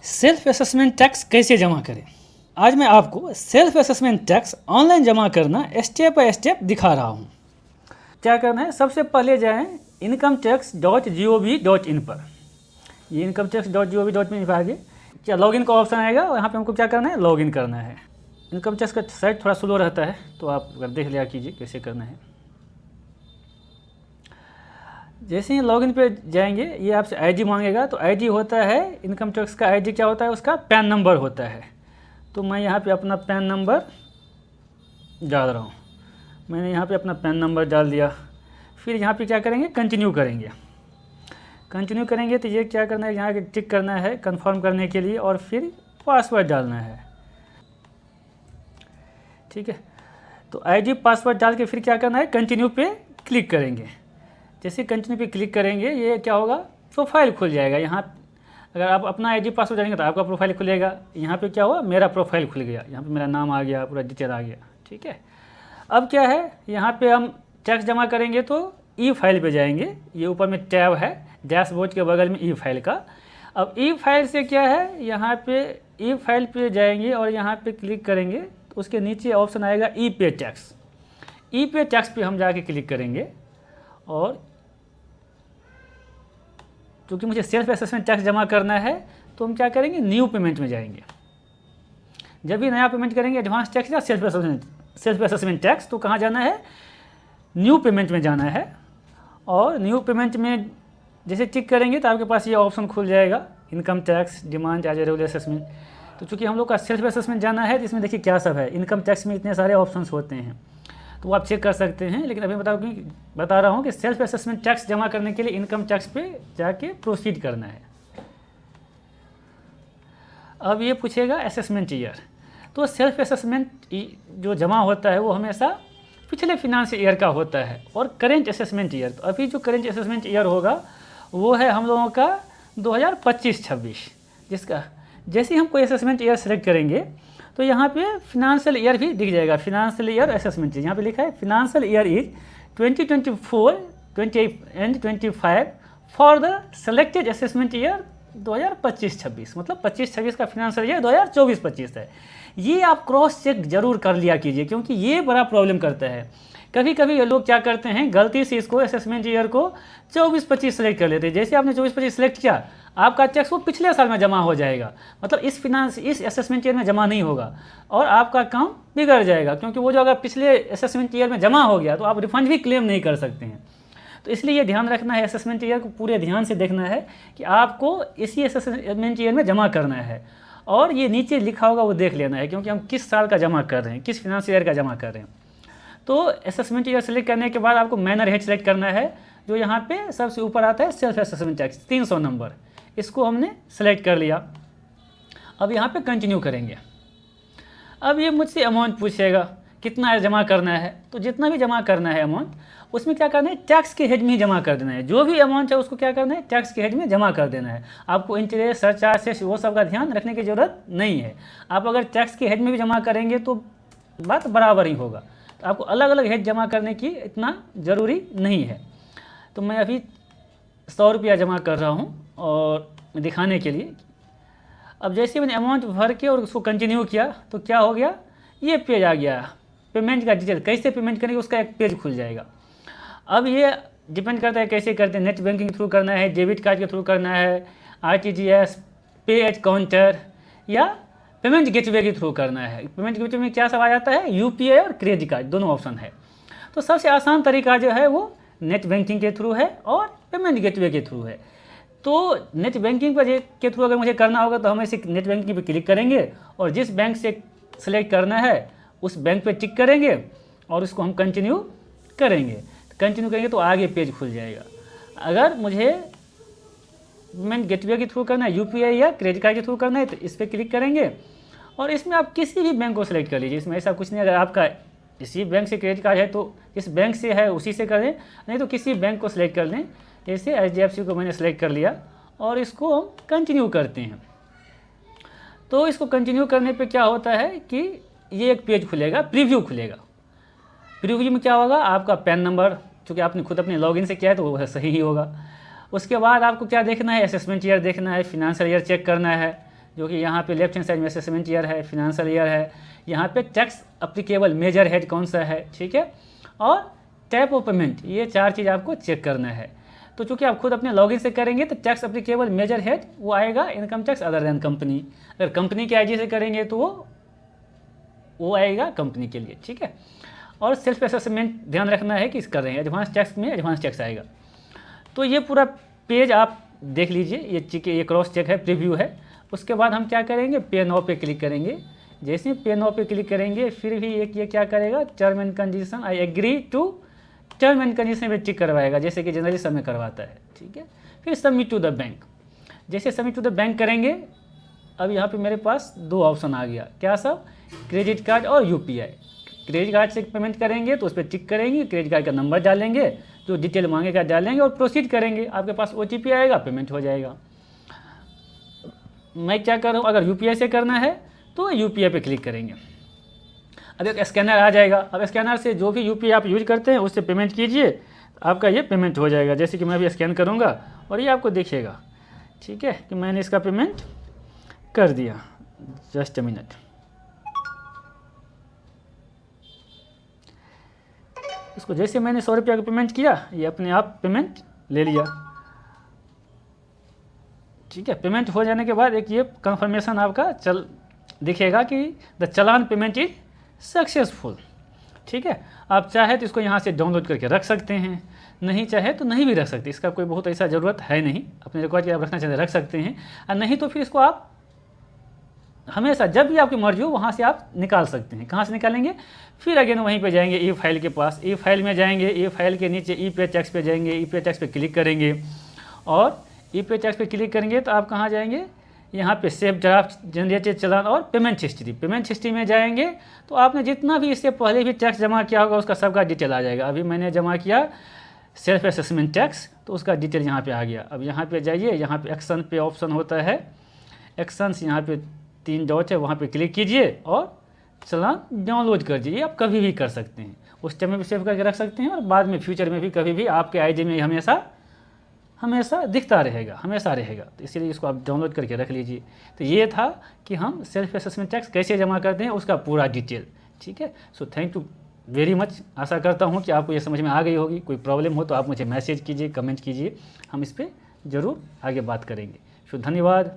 Self assessment tax कैसे जमा करें। आज मैं आपको सेल्फ असेसमेंट टैक्स ऑनलाइन जमा करना स्टेप बाय स्टेप दिखा रहा हूँ। क्या करना है, सबसे पहले जाएं incometax.gov.in पर। ये incometax.gov.in पर आगे क्या लॉगिन का ऑप्शन आएगा और यहाँ पे हमको क्या करना है, लॉगिन करना है। इनकम टैक्स का साइट थोड़ा स्लो रहता है तो आप अगर देख लिया कीजिए कैसे करना है। जैसे ही लॉगिन पे जाएंगे ये आपसे आईडी मांगेगा, तो आईडी होता है इनकम टैक्स का आईडी क्या होता है, उसका पैन नंबर होता है। तो मैं यहाँ पे अपना पैन नंबर डाल रहा हूँ। मैंने यहाँ पे अपना पैन नंबर डाल दिया। फिर यहाँ पे क्या करेंगे, कंटिन्यू करेंगे। कंटिन्यू करेंगे तो ये क्या करना है, यहाँ टिक करना है कंफर्म करने के लिए और फिर पासवर्ड डालना है। ठीक है, तो आईडी पासवर्ड डाल के फिर क्या करना है, कंटिन्यू पे क्लिक करेंगे। जैसे कंटिन्यू पे क्लिक करेंगे ये क्या होगा, प्रोफाइल खुल जाएगा। यहाँ अगर आप अपना आईडी पासवर्ड डालेंगे तो आपका प्रोफाइल खुलेगा। यहाँ पे क्या हुआ, मेरा प्रोफाइल खुल गया। यहाँ पे मेरा नाम आ गया, पूरा डिटेल आ गया। ठीक है, अब क्या है, यहाँ पे हम टैक्स जमा करेंगे तो ई फाइल पे जाएंगे। ये ऊपर में टैब है डैशबोर्ड के बगल में ई फाइल का। अब ई फाइल से क्या है, यहाँ पे ई फाइल पे जाएंगे और यहाँ पे क्लिक करेंगे तो उसके नीचे ऑप्शन आएगा ई पे टैक्स। ई पे टैक्स पे हम जाके क्लिक करेंगे और क्योंकि मुझे सेल्फ असेसमेंट टैक्स जमा करना है तो हम क्या करेंगे, न्यू पेमेंट में जाएंगे। जब भी नया पेमेंट करेंगे एडवांस टैक्स या सेल्फ असेसमेंट टैक्स, तो कहाँ जाना है, न्यू पेमेंट में जाना है। और न्यू पेमेंट में जैसे टिक करेंगे तो आपके पास ये ऑप्शन खुल जाएगा, income tax demand as a regular assessment. तो चूँकि हम लोग का सेल्फ असेसमेंट जाना है तो इसमें देखिए क्या सब है। इनकम टैक्स में इतने सारे ऑप्शंस होते हैं तो वो आप चेक कर सकते हैं, लेकिन अभी बता रहा हूँ कि सेल्फ असेसमेंट टैक्स जमा करने के लिए इनकम टैक्स पे जाके प्रोसीड करना है। अब ये पूछेगा असेसमेंट ईयर। तो सेल्फ असेसमेंट जो जमा होता है वो हमेशा पिछले फिनांशियल ईयर का होता है और करेंट असेसमेंट ईयर, तो अभी जो करेंट असेसमेंट ईयर होगा वो है हम लोगों का 2025-26, जिसका जैसे ही हम कोई असेसमेंट ईयर सेलेक्ट करेंगे तो यहाँ पे फिनांशियल ईयर भी दिख जाएगा। फिनांशियल ईयर असेसमेंट यहाँ पे लिखा है financial year is 2024, 20 and 25 for the selected assessment year 2025-26, मतलब 25-26 का फिनांशियल ईयर 2024-25 है। ये आप क्रॉस चेक जरूर कर लिया कीजिए क्योंकि ये बड़ा प्रॉब्लम करता है। कभी कभी ये लोग क्या करते हैं, गलती से इसको असेसमेंट ईयर को 24-25 सेलेक्ट कर लेते हैं। जैसे आपने 24-25 सेलेक्ट किया, आपका टैक्स वो पिछले साल में जमा हो जाएगा, मतलब इस असेसमेंट ईयर में जमा नहीं होगा और आपका काम बिगड़ जाएगा। क्योंकि वो जो अगर पिछले असेसमेंट ईयर में जमा हो गया तो आप रिफंड भी क्लेम नहीं कर सकते हैं। तो इसलिए ये ध्यान रखना है, असेसमेंट ईयर को पूरे ध्यान से देखना है कि आपको इसी असेसमेंट ईयर में जमा करना है। और ये नीचे लिखा होगा वो देख लेना है, क्योंकि हम किस साल का जमा कर रहे हैं, किस फिनांशियल ईयर का जमा कर रहे हैं। तो असेसमेंट ईयर सेलेक्ट करने के बाद आपको मैनर हेड सेलेक्ट करना है, जो यहाँ पे सबसे ऊपर आता है सेल्फ असेसमेंट टैक्स 300 नंबर। इसको हमने सेलेक्ट कर लिया। अब यहाँ पे कंटिन्यू करेंगे। अब ये मुझसे अमाउंट पूछेगा कितना जमा करना है, तो जितना भी जमा करना है अमाउंट उसमें क्या करना है, टैक्स के हेड में ही जमा कर देना है। जो भी अमाउंट है उसको क्या करना है, टैक्स के हेड में जमा कर देना है। आपको इंटरेस्ट, सरचार्ज, सेस वो सब का ध्यान रखने की ज़रूरत नहीं है। आप अगर टैक्स के हेड में भी जमा करेंगे तो बात बराबर ही होगा। तो आपको अलग अलग हेड जमा करने की इतना ज़रूरी नहीं है। तो मैं अभी 100 रुपया जमा कर रहा हूँ और दिखाने के लिए। अब जैसे मैंने अमाउंट भर के और उसको कंटिन्यू किया तो क्या हो गया, ये पेज आ गया, पेमेंट का डिटेल कैसे पेमेंट करेंगे उसका एक पेज खुल जाएगा। अब ये डिपेंड करता है कैसे करते हैं, नेट बैंकिंग के थ्रू करना है, डेबिट कार्ड के थ्रू करना है, RTGS, पे एट काउंटर या पेमेंट गेटवे के थ्रू करना है। पेमेंट गेटवे में क्या सब आ जाता है, UPI और क्रेडिट कार्ड दोनों ऑप्शन है। तो सबसे आसान तरीका जो है वो नेट बैंकिंग के थ्रू है और पेमेंट गेटवे के थ्रू है। तो नेट बैंकिंग पर के थ्रू अगर मुझे करना होगा तो हम ऐसे नेट बैंकिंग पे क्लिक करेंगे और जिस बैंक से सेलेक्ट करना है उस बैंक पे टिक करेंगे और उसको हम कंटिन्यू करेंगे। कंटिन्यू करेंगे तो आगे पेज खुल जाएगा। अगर मुझे पेमेंट गेटवे के थ्रू करना है, UPI या क्रेडिट कार्ड के थ्रू करना है, तो इस पर क्लिक करेंगे और इसमें आप किसी भी बैंक को सिलेक्ट कर लीजिए। इसमें ऐसा कुछ नहीं, अगर आपका इसी बैंक से क्रेडिट कार्ड है तो इस बैंक से है उसी से करें, नहीं तो किसी बैंक को सिलेक्ट कर लें। जैसे HDFC को मैंने सेलेक्ट कर लिया और इसको हम कंटिन्यू करते हैं। तो इसको कंटिन्यू करने पे क्या होता है कि ये एक पेज खुलेगा, प्रीव्यू खुलेगा। प्रीव्यू में क्या होगा, आपका पैन नंबर, चूँकि आपने खुद अपने लॉगिन से किया है तो वो सही ही होगा। उसके बाद आपको क्या देखना है, असेसमेंट ईयर देखना है, फिनांशियल ईयर चेक करना है, जो कि यहाँ पे लेफ्ट हैंड साइड में असेसमेंट ईयर है, फिनेंशियल ईयर है, यहाँ पे टैक्स अप्लीकेबल मेजर हेड कौन सा है, ठीक है, और टाइप ऑफ पेमेंट, ये 4 चीज़ आपको चेक करना है। तो चूँकि आप खुद अपने लॉगिन से करेंगे तो टैक्स अप्लीकेबल मेजर हेड वो आएगा income tax other than company, अगर कंपनी के आईडी से करेंगे तो वो आएगा कंपनी के लिए, ठीक है। और सेल्फ असेसमेंट ध्यान रखना है कि इस कर रहे हैं एडवांस टैक्स में एडवांस टैक्स आएगा। तो ये पूरा पेज आप देख लीजिए, ये क्रॉस चेक है, प्रीव्यू है। उसके बाद हम क्या करेंगे, पे नाउ पे क्लिक करेंगे। जैसे ही पे नाउ पे क्लिक करेंगे फिर भी एक ये क्या करेगा, term and condition I agree to term and condition में टिक करवाएगा, जैसे कि जनरली समय करवाता है, ठीक है। फिर सबमिट टू द बैंक, जैसे सबमिट टू द बैंक करेंगे, अब यहाँ पे मेरे पास 2 ऑप्शन आ गया, क्या सब, क्रेडिट कार्ड और यूपीआई। क्रेडिट कार्ड से पेमेंट करेंगे तो उस पर टिक करेंगे, क्रेडिट कार्ड का नंबर डालेंगे, जो डिटेल मांगेगा डालेंगे और प्रोसीड करेंगे, आपके पास OTP आएगा, पेमेंट हो जाएगा। मैं क्या कर रहा हूँ, अगर यूपीआई से करना है तो यूपीआई पे क्लिक करेंगे। अब एक स्कैनर आ जाएगा, अब स्कैनर से जो भी यूपीआई आप यूज करते हैं उससे पेमेंट कीजिए, आपका ये पेमेंट हो जाएगा। जैसे कि मैं अभी स्कैन करूँगा और ये आपको दिखेगा, ठीक है, कि मैंने इसका पेमेंट कर दिया। जस्ट अ मिनट, इसको जैसे मैंने 100 रुपया का पेमेंट किया, ये अपने आप पेमेंट ले लिया, ठीक है। पेमेंट हो जाने के बाद एक ये कंफर्मेशन आपका दिखेगा कि the challan payment is successful, ठीक है। आप चाहे तो इसको यहाँ से डाउनलोड करके रख सकते हैं, नहीं चाहे तो नहीं भी रख सकते, इसका कोई बहुत ऐसा ज़रूरत है नहीं, अपने रिकॉर्ड के आप रखना चाहते रख सकते हैं, और नहीं तो फिर इसको आप हमेशा जब भी आपकी मर्जी हो वहाँ से आप निकाल सकते हैं। कहाँ से निकालेंगे, फिर अगेन वहीं पे जाएंगे, ई फाइल के पास, ई फाइल में जाएंगे, ई फाइल के नीचे ई पे टैक्स पे जाएंगे, ई पे टैक्स पे क्लिक करेंगे और ई पे टैक्स पे क्लिक करेंगे तो आप कहाँ जाएंगे, यहाँ पे सेव ड्राफ्ट जनरेटेड चालान और पेमेंट हिस्ट्री। पेमेंट हिस्ट्री में जाएंगे तो आपने जितना भी इससे पहले भी टैक्स जमा किया होगा उसका सबका डिटेल आ जाएगा। अभी मैंने जमा किया सेल्फ असेसमेंट टैक्स तो उसका डिटेल यहाँ पे आ गया। अब यहाँ पे जाइए, यहाँ पे एक्शन पे ऑप्शन होता है, एक्शंस यहाँ पे 3 डॉट है, वहाँ पे क्लिक कीजिए और चालान डाउनलोड कर दीजिए। आप कभी भी कर सकते हैं, उस टाइम में भी सेव करके रख सकते हैं और बाद में फ्यूचर में भी कभी भी आपके आईडी में हमेशा दिखता रहेगा, हमेशा रहेगा। तो इसीलिए इसको आप डाउनलोड करके रख लीजिए। तो ये था कि हम सेल्फ असेसमेंट टैक्स कैसे जमा करते हैं उसका पूरा डिटेल, ठीक है। So thank you very much. आशा करता हूँ कि आपको ये समझ में आ गई होगी। कोई प्रॉब्लम हो तो आप मुझे मैसेज कीजिए, कमेंट कीजिए, हम इस पर ज़रूर आगे बात करेंगे। सो धन्यवाद।